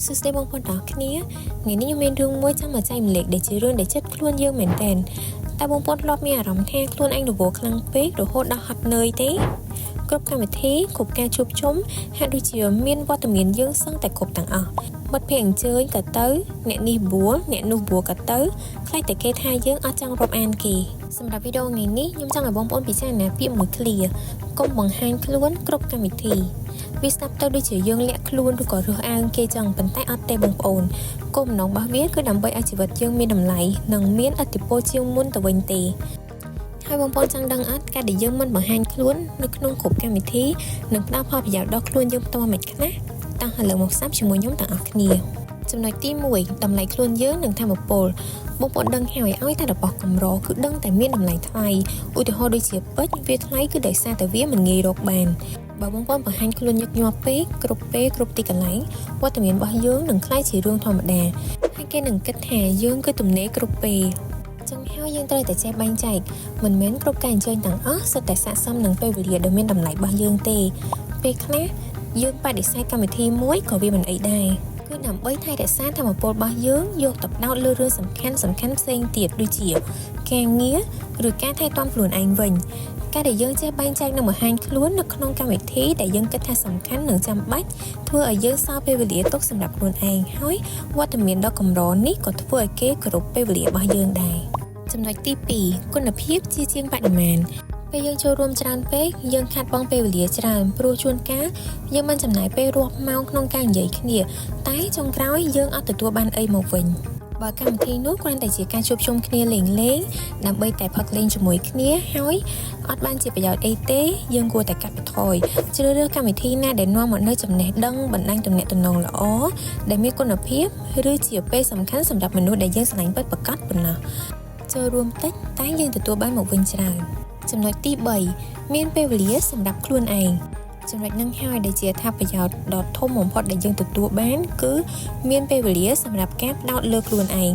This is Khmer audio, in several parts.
សួស្តីបងប្អូនទាំងអស់គ្នាថ្ងៃនេះខ្ញុំមានរឿងមួយចង់មកចែកម្លែកដែលជារឿងដែលចិត្តខ្លួនយើងមែនតើតែបងប្អូនធ្លាប់មានអារម្មណ៍ថាខ្លួនឯងរវល់ខ្លាំងពេករហូតដល់ហត់នឿយទេគ្រប់កម្មវិធីគ្រប់ការជួបជុំហាក់ដូចជាមានវត្តមានយើងសឹងតែគ្រប់ទាំងអស់មិត្តភ័ក្តិអញ្ជើញក៏ទៅអ្នកនេះបួលអ្នកនោះបួលក៏ទៅខ្លាចតែគេថាយើងអត់ចង់រាប់អានគេសម្រាប់វីដេអូថ្ងៃនេះខ្ញុំចង់ឲ្យបងប្អូនពិចារណាពាក្យមួយឃ្លាកុំបង្ហាញខ្លួនគ្រប់កម្មវិធីវាស្ដាប់ទៅដូចជាយើងលាក់ខ្លួនឬក៏រើសអើងគេចឹងប៉ុន្តែអត់ទេបងប្អូនគោលបំណងរបស់វាគឺដើម្បីឲ្យជីវិតយើងមានតម្លៃនិងមានឥទ្ធិពលជាងមុនទៅវិញទេហើយបងប្អូនចង់ដឹងអត់ការដែលយើងមិនបង្ហាញខ្លួននៅក្នុងគ្រប់កម្មវិធីនឹងផ្ដល់ផលប្រយោជន៍ដល់ខ្លួនយើងផ្ទាល់មិនខ្លះតាំងឥឡូវមកស្ដាប់ជាមួយខ្ញុំទាំងអស់គ្នាចំណុចទី1តម្លៃខ្លួនយើងនិងធម៌ពលបងប្អូនដឹងហើយឲ្យតែរបស់កម្រគឺដឹងតែមានតម្លៃថ្លៃឧទាហរណ៍ដូចជាពេជ្រវាថ្លៃគឺដោយសារតែវាមិនងាយរកបានបើបងប្អូនបង្ហាញខ្លួនញឹកញាប់ពេកគ្រប់ពេលគ្រប់ទីកន្លែងវត្តមានរបស់យើងនឹងក្លាយជារឿងធម្មតាហើយគេនឹងគិតថាយើងគឺទំនេរគ្រប់ពេលចឹងហើយយើងត្រូវតែចេះបែងចែកមិនមែនគ្រប់ការអញ្ជើញទាំងអស់សុទ្ធតែស័ក្តិសមនឹងពេលវេលាដ៏មានតម្លៃរបស់យើងទេពេលខ្លះយើងបដិសេធកម្មវិធីមួយក៏វាមិនអីដែរគឺដើម្បីថែរក្សាធម៌ពលរបស់យើងយកទៅផ្ដោតលើរឿងសំខាន់ផ្សេងទៀតដូចជាការងារឬការថែទាំខ្លួនឯងវិញការដែលយើងចេះបែងចែកនិងបង្ហាញខ្លួននៅក្នុងកម្មវិធីដែលយើងគិតថាសំខាន់និងចាំបាច់ធ្វើឲ្យយើងសល់ពេលវេលាទុកសម្រាប់ខ្លួនឯងហើយវត្តមានដ៏កម្រនេះក៏ធ្វើឲ្យគេគោរពពេលវេលារបស់យើងដែរចំណុចទី2គុណភាពជាជាងបរិមាណពេលយើងចូលរួមច្រើនពេកយើងខាត់បង់ពេលវេលាច្រើនព្រោះជួនកាលយើងមិនចំណាយពេលរាប់ម៉ោងក្នុងការនិយាយគ្នាតែចុងក្រោយយើងអត់ទទួលបានអីមកវិញបើកម្មវិធីនោះគ្រាន់តែជាការជួបជុំគ្នាលេងដើម្បីតែផឹកលេងជាមួយគ្នាហើយអត់បានជាប្រយោជន៍អីទេយើងគួរតែកាត់បន្ថយជ្រើសរើសកម្មវិធីណាដែលនាំមកនូវចំណេះដឹងបណ្ដាញទំនាក់ទំនងល្អដែលមានគុណភាពឬជាពេលសំខាន់សម្រាប់មនុស្សដែលយើងស្រឡាញ់ពិតប្រាកដប៉ុណ្ណោះចូលរួមតិចតែយើងទទួលបានមកវិញច្រើនចំណុចទី3មានពេលវេលាសម្រាប់ខ្លួនឯងចំណុចនឹងហើយដែលជាអត្ថប្រយោជន៍ដ៏ធំបំផុតដែលយើងទទួលបានគឺមានពេលវេលាសម្រាប់ការផ្ដោតលើខ្លួនឯង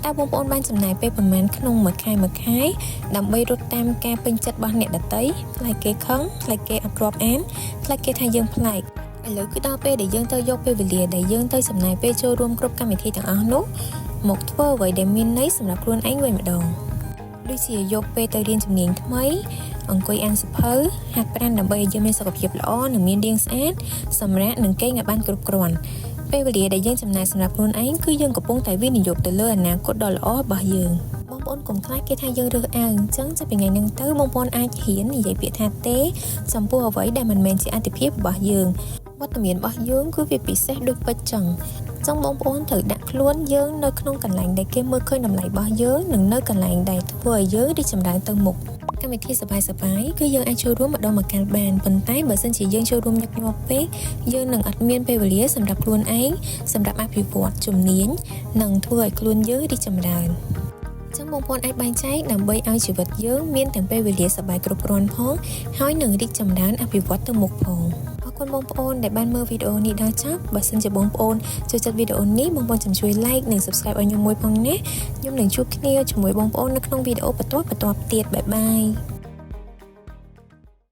តើបងប្អូនបានចំណាយពេលប្រមាណក្នុងមួយខែដើម្បីរត់តាមការពេញចិត្តរបស់អ្នកដទៃខ្លាចគេខឹងខ្លាចគេអត់រាប់អានខ្លាចគេថាយើងប្លែកឥឡូវគឺដល់ពេលដែលយើងទៅយកពេលវេលាដែលយើងទៅចំណាយពេលចូលរួមគ្រប់កម្មវិធីទាំងអស់នោះមកធ្វើអ្វីដែលមានន័យសម្រាប់ខ្លួនឯងវិញម្ដងដូចជាយកពេលទៅរៀនជំនាញថ្មីអង្គុយអានសៀវភៅហាត់ប្រាណដើម្បីឲ្យយើងមានសុខភាពល្អនិងមានរាងស្អាតសម្រាប់នឹងគេងឲ្យបានគ្រប់គ្រាន់ពេលវេលាដែលយើងចំណាយសម្រាប់ខ្លួនឯងគឺយើងកំពុងតែវិនិយោគទៅលើអនាគតដ៏ល្អរបស់យើងបងប្អូនកុំខ្លាចគេថាយើងរើសអើងអញ្ចឹងចាប់ពីថ្ងៃនេះទៅបងប្អូនអាចហ៊ាននិយាយពាក្យថាទេចំពោះអ្វីដែលមិនមែនជាអាទិភាពរបស់យើងវត្តមានរបស់យើងគឺវាពិសេសដូចពេជ្រចឹងបងប្អូនត្រូវដាក់ខ្លួនយើងនៅក្នុងកន្លែងដែលគេមើលឃើញតម្លៃរបស់យើងនិងនៅកន្លែងដែលធ្វើឲ្យយើងរីកចម្រើនទៅមុខកម្មវិធីសប្បាយគឺយើងអាចចូលរួមម្ដងម្កាលបានប៉ុន្តែបើសិនជាយើងចូលរួមញឹកញាប់ពេកយើងនឹងអត់មានពេលវេលាសម្រាប់ខ្លួនឯងសម្រាប់អភិវឌ្ឍជំនាញនិងធ្វើឲ្យខ្លួនយើងរីកចម្រើនចឹងបងប្អូនអាចបែងចែកដើម្បីឲ្យជីវិតយើងមានទាំងពេលវេលាសប្បាយគ្រប់គ្រាន់ផងហើយនឹងរីកចម្រើនអភិវឌ្ឍទៅមុខផងអរគុណបងប្អូនដែលបានមើលវីដេអូនេះដល់ចប់បើសិនជាបងប្អូនចូលចិត្តវីដេអូនេះបងប្អូនជួយ like និង subscribe ឲ្យខ្ញុំមួយផងណាខ្ញុំនឹងជួបគ្នាជាមួយបងប្អូននៅក្នុងវីដេអូបន្ទាប់ទៀតបាយបាយ